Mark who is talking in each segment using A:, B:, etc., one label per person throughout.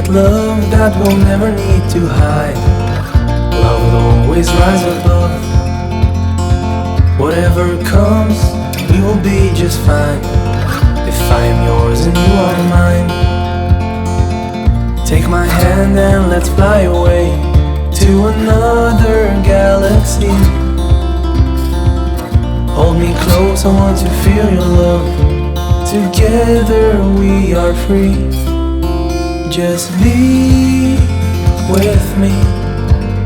A: create love that we'll never need to hide. Love will always rise above. Whatever comes, we will be just fine. If I am yours and you are mine, take my hand and let's fly away to another galaxy. Hold me close, I want to feel your love. Together we are free. Just be with me.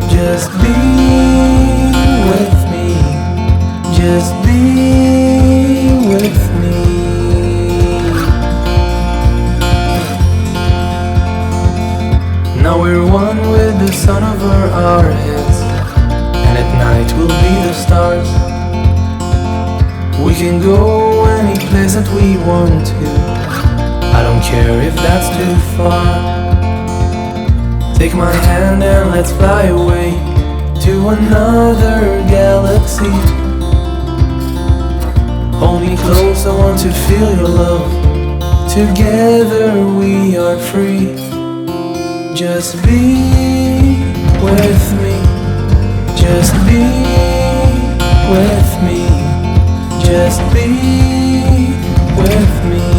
A: Just be with me. Just be with me. Now we're one with the sun over our heads, and at night we'll be the stars. We can go any place that we want to. I don't care if that's too far. Take my hand and let's fly away to another galaxy. Hold me close, I want to feel your love. Together we are free. Just be with me. Just be with me. Just be with me.